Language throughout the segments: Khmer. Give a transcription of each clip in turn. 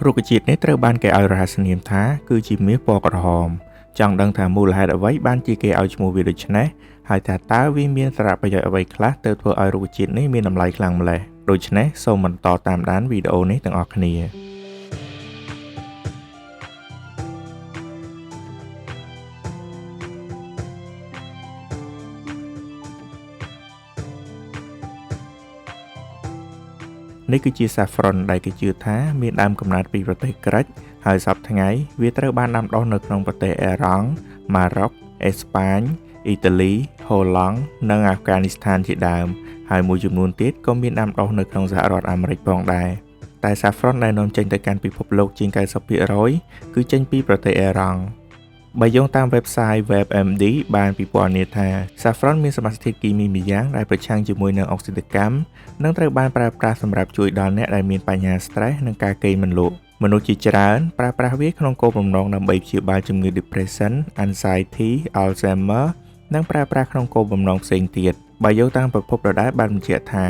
រុក្ខជាតិនេះត្រូវបានគេឲ្យរហស្សនាមថាគឺជាមាសពណ៌ក្រហមចង់ដឹងថាមូលហេតុអ្វីបានជាគេឲ្យឈ្មោះវាដូច្នេះហើយថាតើវាមានសារៈប្រយោជន៍អ្វីខ្លះទើបធ្វើឲ្យរុក្ខជាតិនេះមានតម្លៃខ្លាំងម្ល៉េះដូច្នេះសូមបន្តតាមដានវីដេអូនេះទាំងអស់គ្នានេះគឺជា saffron ដែលគេជឿថាមានដើមកំណើតពីប្រទេសក្រិកហើយសប្តាហ៍ថ្ងៃវាត្រូវបានដាំដុះនៅក្នុងប្រទេសអេរ៉ង់ម៉ារ៉ុកអេស្ប៉ាញអ៊ីតាលីហូឡង់និងអាហ្វហ្គានីស្ថានជាដើមហើយមួយចំនួនទៀតក៏មានដាំដុះនៅក្នុងសហរដ្ឋអាមេរិកផងដែរតែ saffron ដែលនាំចេញទៅកាន់ពិភពលោកជាង 90% គឺចេញពីប្រទេសអេរ៉ង់បើយោងតាម website WebMD បានពិពណ៌នាថា saffron មានសមាសធាតុគីមីម្យ៉ាងដែលប្រឆាំងជាមួយនឹងអុកស៊ីតកម្មនិងត្រូវបានប្រើប្រាស់សម្រាប់ជួយដល់អ្នកដែលមានបញ្ហា stress និងការគេងមិនលក់មនុស្សជាច្រើនប្រើប្រាស់វាក្នុងគោលបំណងដើម្បីព្យាបាលជំងឺ depression, anxiety, Alzheimer និងប្រើប្រាស់ក្នុងគោលបំណងផ្សេងទៀតបើយោងតាមប្រភពដដែលបានបញ្ជាក់ថា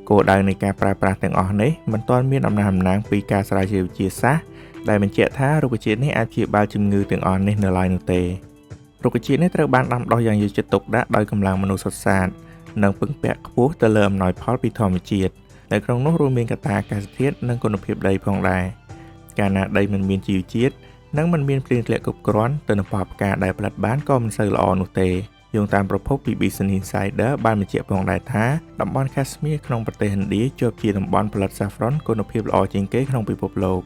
គោលដៅនៃការប្រើប្រាស់ទាំងអស់នេះមិនទាន់មានអំណះអំណាងពីការស្រាវជ្រាវវិទ្យាសាស្ត្រដែលបញ្ជាក់ថារុក្ខជាតិនេះអាចព្យាបាលជំងឺទាំងអស់នេះនៅឡើយនោះទេរុក្ខជាតិនេះត្រូវបានដាំដុះយ៉ាងយកចិត្តទុកដាក់ដោយកម្លាំងមនុស្សសុទ្ធសាធនិងពឹងពាក់ខ្ពស់ទៅលើអំណោយផលពីធម្មជាតិនៅក្នុងនោះរួមមានកត្តាអាកាសធាតុនិងគុណភាពដីផងដែរកាលណាដីមិនមានជីវជាតិនិងមិនមានភ្លៀងធ្លាក់គ្រប់គ្រាន់ទិន្នផលផ្កាដែលផលិតបានក៏មិនសូវល្អនោះទេយោងតាមប្រភពពី Business Insider បានបញ្ជាក់ផងដែរថាតំបន់ Kashmir ក្នុងប្រទេសឥណ្ឌាជាប់ជាតំបន់ផលិត saffron គុណភាពល្អជាងគេក្នុងពិភពលោក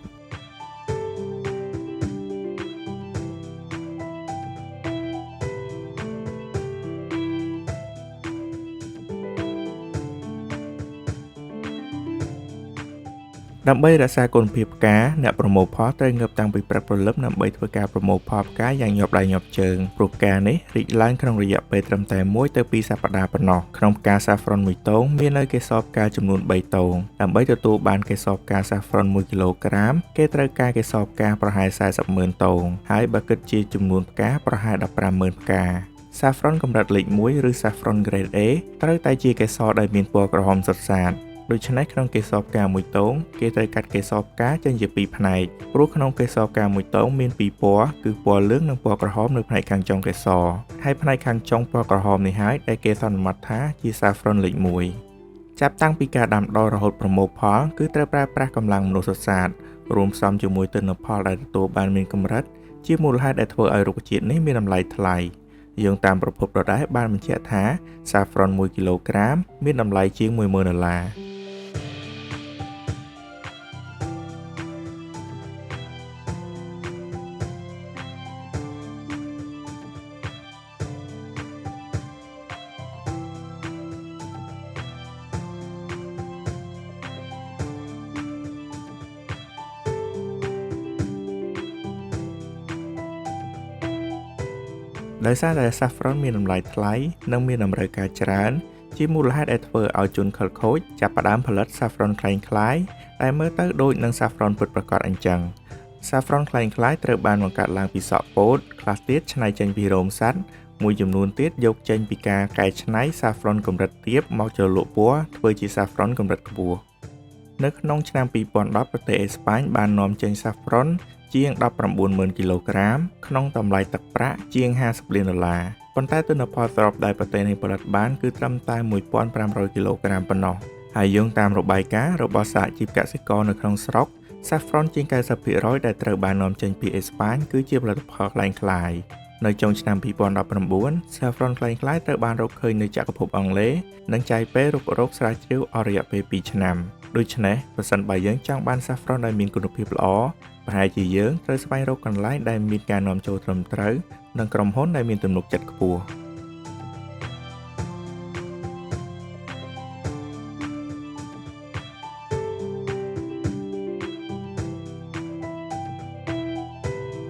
ដើម្បីរក្សាគុណភាពផ្កាអ្នកប្រមូលផលត្រូវងើបតាំងពីព្រឹកព្រលឹមដើម្បីធ្វើការប្រមូលផលផ្កាយ៉ាងញាប់ដៃញាប់ជើងព្រោះផ្កានេះរីកឡើងក្នុងរយៈពេលត្រឹមតែ1ទៅ2សប្តាហ៍ប៉ុណ្ណោះក្នុងផ្កា saffron មួយទងមាននៅកេសរផ្កាចំនួន3ទងដើម្បីទទួលបានកេសរផ្កា saffron 1គីឡូក្រាមគេត្រូវការកេសរផ្កាប្រហែល40,000ទងហើយបើគិតជាចំនួនផ្កាប្រហែល15,000ផ្កា saffron កម្រិតលេខ1ឬ saffron grade A ត្រូវតែជាកេសរដែលមានពណ៌ក្រហមសុទ្ធសាធដូច្នេះក្នុងកេសរផ្កាមួយទងគេត្រូវកាត់កេសរផ្កាចេញជាពីរផ្នែកព្រោះក្នុងកេសរផ្កាមួយទងមានពីរពណ៌គឺពណ៌លឿងនិងពណ៌ក្រហមនៅផ្នែកខាងចុងកេសរហើយផ្នែកខាងចុងពណ៌ក្រហមនេះហើយដែលគេសន្មតថាជា saffron លេខ1ចាប់តាំងពីការដាំដុះរហូតប្រមូលផលគឺត្រូវប្រើប្រាស់កម្លាំងមនុស្សសុទ្ធសាធរួមផ្សំជាមួយទិន្នផលដែលទទួលបានមានកម្រិតជាមូលហេតុដែលធ្វើឲ្យរុក្ខជាតិនេះមានតម្លៃថ្លៃយោងតាមប្រភពដដែលបានបញ្ជាក់ថា saffron 1គីឡូក្រាមមានតម្លៃជាង$10,000ដោយសារតែ saffron មានតម្លៃថ្លៃនិងមានតម្រូវការច្រើនជាមូលហេតុដែលធ្វើឲ្យជនខិលខូចចាប់ផ្ដើមផលិត saffron คล้ายៗដែលមើលទៅដូចនឹង saffron ពិតប្រាកដអញ្ចឹង saffron คล้ายៗត្រូវបានបង្កើតឡើងពីសក់ពោតខ្លះទៀតច្នៃចេញពីរោមសត្វមួយចំនួនទៀតយកចេញពីការកែច្នៃ saffron កម្រិតទាបមកជ្រលក់ពណ៌ធ្វើជា saffron កម្រិតខ្ពស់នៅក្នុងឆ្នាំ2010ប្រទេសអេស្ប៉ាញបាននាំចេញ saffronជាង19,000គីឡូក្រាមក្នុងតម្លៃទឹកប្រាក់ជាង$50 លានប៉ុន្តែទិន្នផលសរុបដែលប្រទេសនេះផលិតបានគឺត្រឹមតែ1,500គីឡូក្រាមប៉ុណ្ណោះហើយយោងតាមរបាយការណ៍របស់សហជីពកសិករនៅក្នុងស្រុក saffron ជាង 90% ដែលត្រូវបាននាំចេញពីអេស្ប៉ាញគឺជាផលិតផលคล้ายៗនៅចុងឆ្នាំ2019 saffron คล้ายៗត្រូវបានរកឃើញនៅចក្រភពអង់គ្លេសនិងចាយពេលរុករកស្រាវជ្រាវអស់រយៈពេល2ឆ្នាំដូច្នេះប្រសិនបើយើងចង់បាន saffron ដែលមានគុណភាពល្អប្រហែលជាយើងត្រូវស្វែងរកកន្លែងដែលមានការនាំចូលត្រឹមត្រូវនិងក្រុមហ៊ុនដែលមានទំនុកចិត្តខ្ពស់។